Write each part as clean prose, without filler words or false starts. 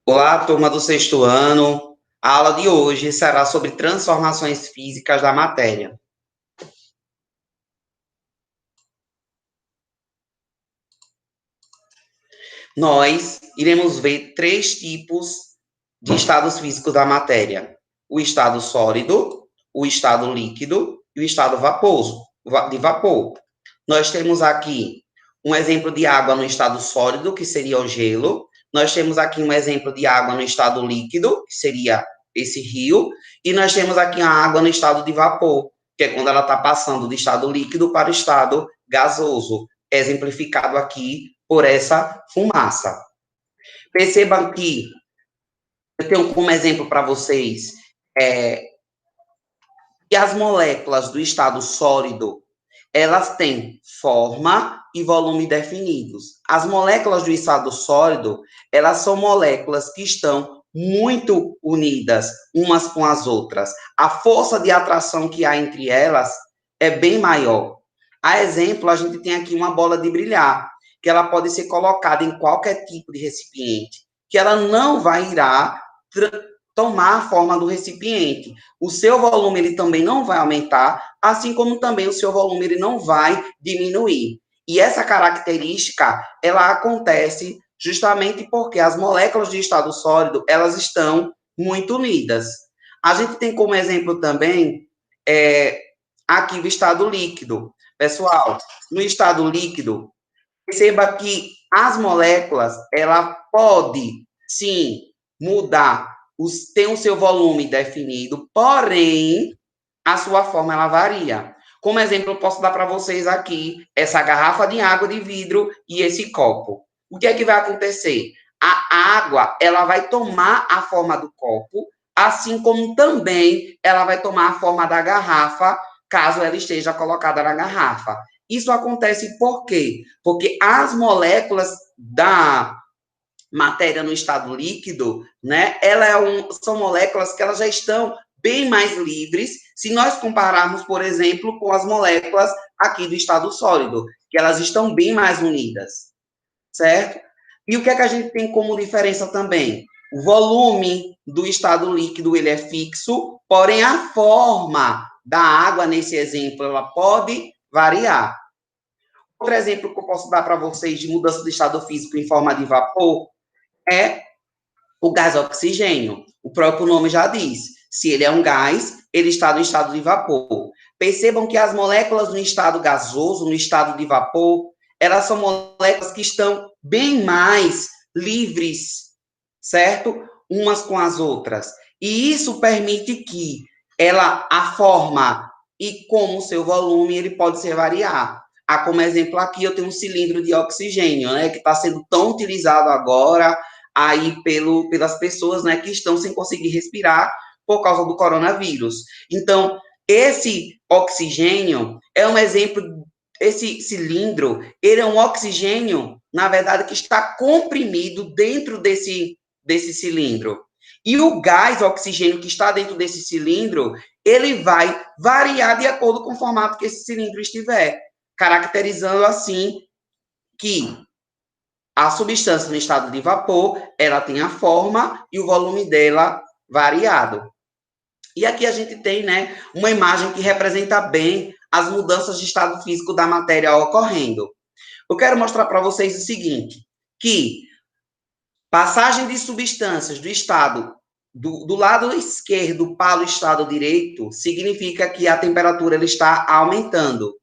Olá, turma do sexto ano. A aula de hoje será sobre transformações físicas da matéria. Nós iremos ver três tipos de estados físicos da matéria: o estado sólido, o estado líquido e o estado vaposo, de vapor. Nós temos aqui um exemplo de água no estado sólido, que seria o gelo. Nós temos aqui um exemplo de água no estado líquido, que seria esse rio. E nós temos aqui a água no estado de vapor, que é quando ela está passando do estado líquido para o estado gasoso, exemplificado aqui por essa fumaça. Percebam que eu tenho como exemplo para vocês que as moléculas do estado sólido elas têm forma e volume definidos. As moléculas do estado sólido, elas são moléculas que estão muito unidas umas com as outras. A força de atração que há entre elas é bem maior. A exemplo, a gente tem aqui uma bola de brilhar, que ela pode ser colocada em qualquer tipo de recipiente, que ela não vai irá tomar a forma do recipiente. O seu volume ele também não vai aumentar, assim como também o seu volume ele não vai diminuir. E essa característica, ela acontece justamente porque as moléculas de estado sólido, elas estão muito unidas. A gente tem como exemplo também aqui o estado líquido. Pessoal, no estado líquido, perceba que as moléculas, ela pode, sim, mudar, tem o seu volume definido, porém, a sua forma, ela varia. Como exemplo, eu posso dar para vocês aqui essa garrafa de água de vidro e esse copo. O que é que vai acontecer? A água, ela vai tomar a forma do copo, assim como também ela vai tomar a forma da garrafa, caso ela esteja colocada na garrafa. Isso acontece por quê? Porque as moléculas da matéria no estado líquido, né, são moléculas que elas já estão bem mais livres, se nós compararmos, por exemplo, com as moléculas aqui do estado sólido, que elas estão bem mais unidas, certo? E o que é que a gente tem como diferença também? O volume do estado líquido, ele é fixo, porém a forma da água, nesse exemplo, ela pode variar. Outro exemplo que eu posso dar para vocês de mudança de estado físico em forma de vapor é o gás oxigênio. O próprio nome já diz. Se ele é um gás, ele está no estado de vapor. Percebam que as moléculas no estado gasoso, no estado de vapor, elas são moléculas que estão bem mais livres, certo? Umas com as outras. E isso permite que a forma e como o seu volume, ele pode ser variar. Como exemplo aqui, eu tenho um cilindro de oxigênio, né, que está sendo tão utilizado agora aí pelas pessoas, né, que estão sem conseguir respirar por causa do coronavírus. Então, esse oxigênio é um exemplo, esse cilindro, ele é um oxigênio, na verdade, que está comprimido dentro desse cilindro. E o gás oxigênio que está dentro desse cilindro, ele vai variar de acordo com o formato que esse cilindro estiver, caracterizando assim que a substância no estado de vapor, ela tem a forma e o volume dela variado. E aqui a gente tem, né, uma imagem que representa bem as mudanças de estado físico da matéria ocorrendo. Eu quero mostrar para vocês o seguinte, que passagem de substâncias do estado do lado esquerdo para o estado direito significa que a temperatura ela está aumentando.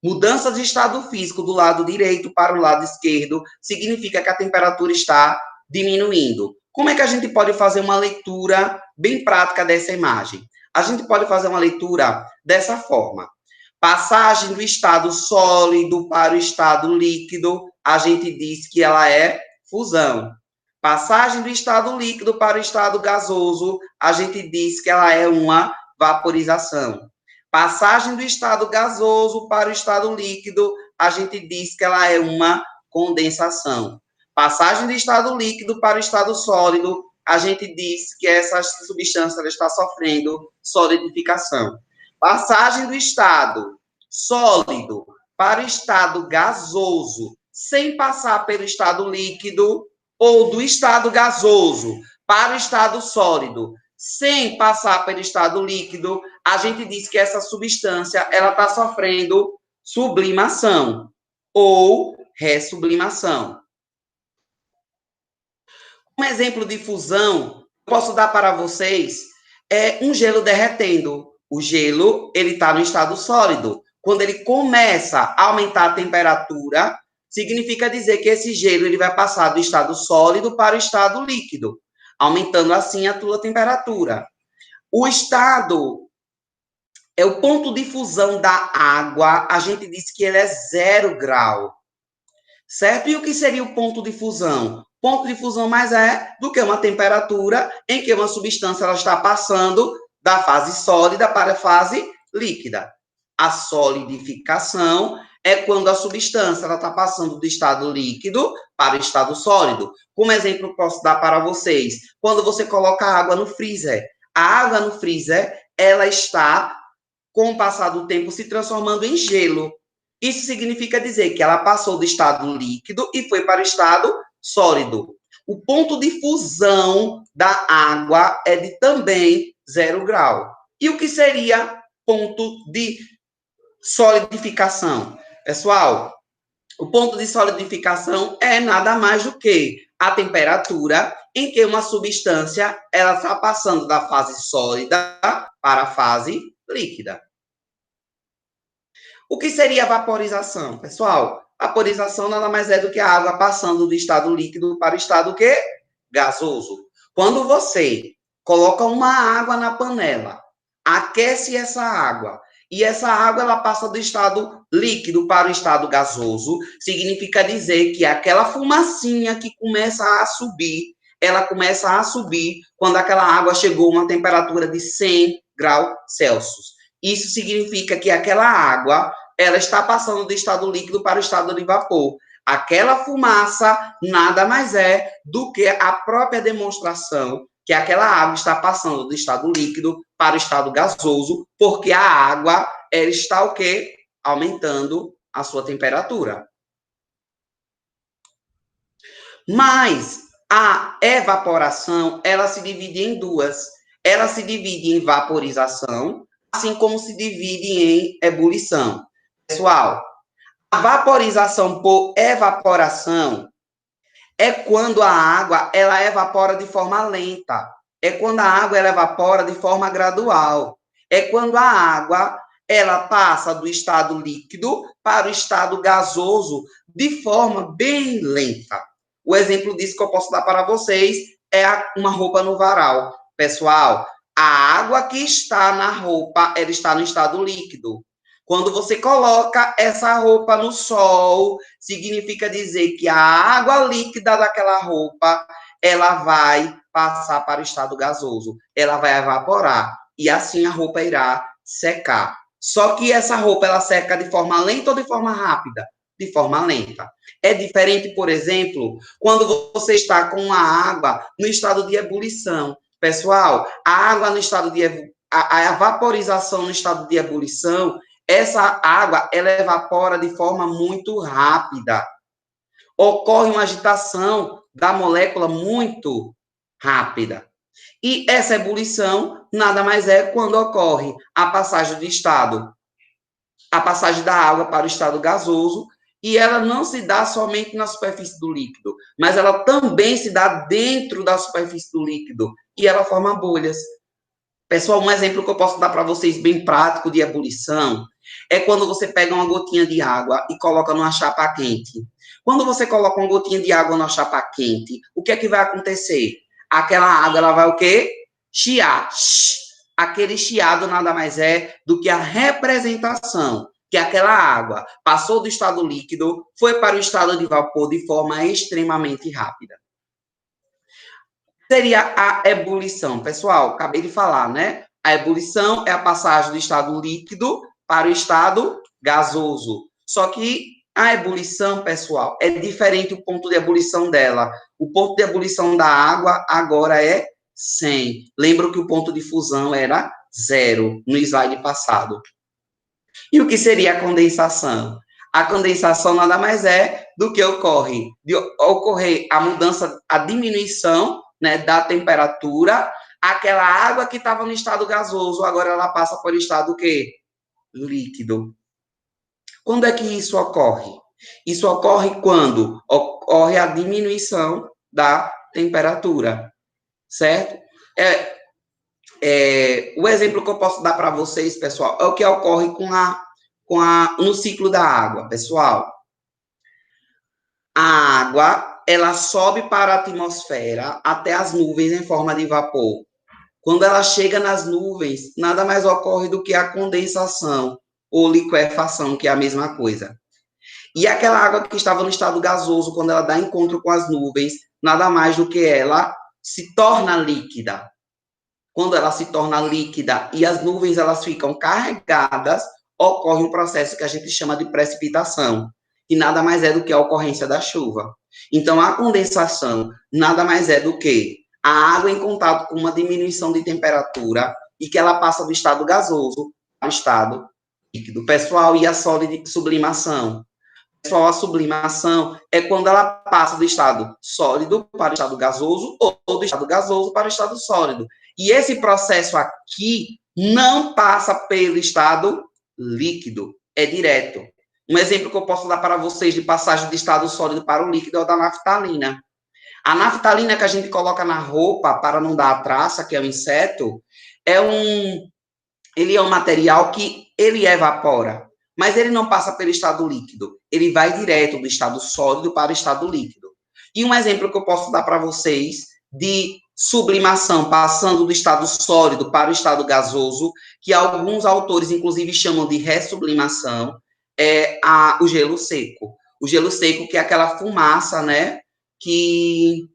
Mudança de estado físico do lado direito para o lado esquerdo significa que a temperatura está diminuindo. Como é que a gente pode fazer uma leitura bem prática dessa imagem? A gente pode fazer uma leitura dessa forma. Passagem do estado sólido para o estado líquido, a gente diz que ela é fusão. Passagem do estado líquido para o estado gasoso, a gente diz que ela é uma vaporização. Passagem do estado gasoso para o estado líquido, a gente diz que ela é uma condensação. Passagem do estado líquido para o estado sólido, a gente diz que essa substância está sofrendo solidificação. Passagem do estado sólido para o estado gasoso, sem passar pelo estado líquido, ou do estado gasoso para o estado sólido, sem passar pelo estado líquido, a gente diz que essa substância ela está sofrendo sublimação ou ressublimação. Um exemplo de fusão, posso dar para vocês, é um gelo derretendo. O gelo, ele está no estado sólido. Quando ele começa a aumentar a temperatura, significa dizer que esse gelo ele vai passar do estado sólido para o estado líquido, aumentando assim a tua temperatura. O estado é o ponto de fusão da água, a gente diz que ele é 0 grau, certo? E o que seria o ponto de fusão? Ponto de fusão mais é do que uma temperatura em que uma substância ela está passando da fase sólida para a fase líquida. A solidificação é quando a substância ela está passando do estado líquido para o estado sólido. Como exemplo, posso dar para vocês, quando você coloca água no freezer. A água no freezer, ela está, com o passar do tempo, se transformando em gelo. Isso significa dizer que ela passou do estado líquido e foi para o estado sólido. O ponto de fusão da água é de também 0 grau. E o que seria ponto de solidificação? Pessoal, o ponto de solidificação é nada mais do que a temperatura em que uma substância ela está passando da fase sólida para a fase líquida. O que seria vaporização? Pessoal, vaporização nada mais é do que a água passando do estado líquido para o estado quê? Gasoso. Quando você coloca uma água na panela, aquece essa água, e essa água ela passa do estado líquido para o estado gasoso, significa dizer que aquela fumacinha que começa a subir, ela começa a subir quando aquela água chegou a uma temperatura de 100 graus Celsius. Isso significa que aquela água, ela está passando do estado líquido para o estado de vapor. Aquela fumaça nada mais é do que a própria demonstração que aquela água está passando do estado líquido para o estado gasoso, porque a água, ela está o quê? Aumentando a sua temperatura. Mas a evaporação, ela se divide em duas. Ela se divide em vaporização, assim como se divide em ebulição. Pessoal, a vaporização por evaporação é quando a água ela evapora de forma lenta. É quando a água ela evapora de forma gradual. É quando a água ela passa do estado líquido para o estado gasoso de forma bem lenta. O exemplo disso que eu posso dar para vocês é uma roupa no varal. Pessoal, a água que está na roupa, ela está no estado líquido. Quando você coloca essa roupa no sol, significa dizer que a água líquida daquela roupa, ela vai passar para o estado gasoso, ela vai evaporar e assim a roupa irá secar. Só que essa roupa ela seca de forma lenta ou de forma rápida? De forma lenta. É diferente, por exemplo, quando você está com a água no estado de ebulição. Pessoal, a água no estado de a vaporização no estado de ebulição, essa água ela evapora de forma muito rápida. Ocorre uma agitação da molécula muito rápida. E essa ebulição nada mais é quando ocorre a passagem de estado, a passagem da água para o estado gasoso, e ela não se dá somente na superfície do líquido, mas ela também se dá dentro da superfície do líquido, e ela forma bolhas. Pessoal, um exemplo que eu posso dar para vocês bem prático de ebulição é quando você pega uma gotinha de água e coloca numa chapa quente. Quando você coloca uma gotinha de água numa chapa quente, o que é que vai acontecer? Aquela água, ela vai o quê? Chiar. Aquele chiado nada mais é do que a representação que aquela água passou do estado líquido, foi para o estado de vapor de forma extremamente rápida. Seria a ebulição. Pessoal, acabei de falar, né? A ebulição é a passagem do estado líquido para o estado gasoso. Só que a ebulição, pessoal, é diferente o ponto de ebulição dela. O ponto de ebulição da água agora é 100. Lembro que o ponto de fusão era 0 no slide passado. E o que seria a condensação? A condensação nada mais é do que ocorrer a mudança, a diminuição, né, da temperatura, aquela água que estava no estado gasoso, agora ela passa por estado o quê? Líquido. Quando é que isso ocorre? Isso ocorre quando ocorre a diminuição da temperatura, certo? O exemplo que eu posso dar para vocês, pessoal, é o que ocorre no ciclo da água, pessoal. A água, ela sobe para a atmosfera até as nuvens em forma de vapor. Quando ela chega nas nuvens, nada mais ocorre do que a condensação ou liquefação, que é a mesma coisa. E aquela água que estava no estado gasoso, quando ela dá encontro com as nuvens, nada mais do que ela se torna líquida. Quando ela se torna líquida e as nuvens elas ficam carregadas, ocorre um processo que a gente chama de precipitação, e nada mais é do que a ocorrência da chuva. Então, a condensação nada mais é do que a água em contato com uma diminuição de temperatura e que ela passa do estado gasoso para o estado líquido. Pessoal, e a sublimação? Pessoal, a sublimação é quando ela passa do estado sólido para o estado gasoso ou do estado gasoso para o estado sólido. E esse processo aqui não passa pelo estado líquido, é direto. Um exemplo que eu posso dar para vocês de passagem de estado sólido para o líquido é o da naftalina. A naftalina que a gente coloca na roupa para não dar a traça, que é o inseto, ele é um material que ele evapora, mas ele não passa pelo estado líquido, ele vai direto do estado sólido para o estado líquido. E um exemplo que eu posso dar para vocês de sublimação, passando do estado sólido para o estado gasoso, que alguns autores, inclusive, chamam de ressublimação, é o gelo seco. O gelo seco, que é aquela fumaça, né, que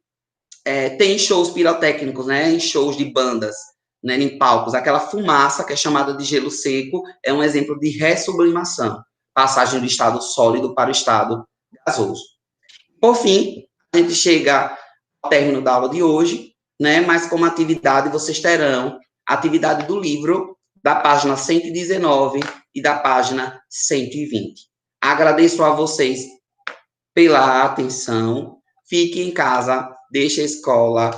tem shows pirotécnicos, né, em shows de bandas, né, em palcos. Aquela fumaça, que é chamada de gelo seco, é um exemplo de ressublimação, passagem do estado sólido para o estado gasoso. Por fim, a gente chega ao término da aula de hoje, né, mas como atividade vocês terão a atividade do livro da página 119 e da página 120. Agradeço a vocês pela atenção. Fique em casa, deixe a escola,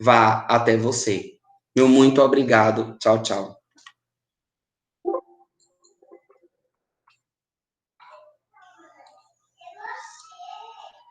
vá até você. Meu muito obrigado. Tchau, tchau.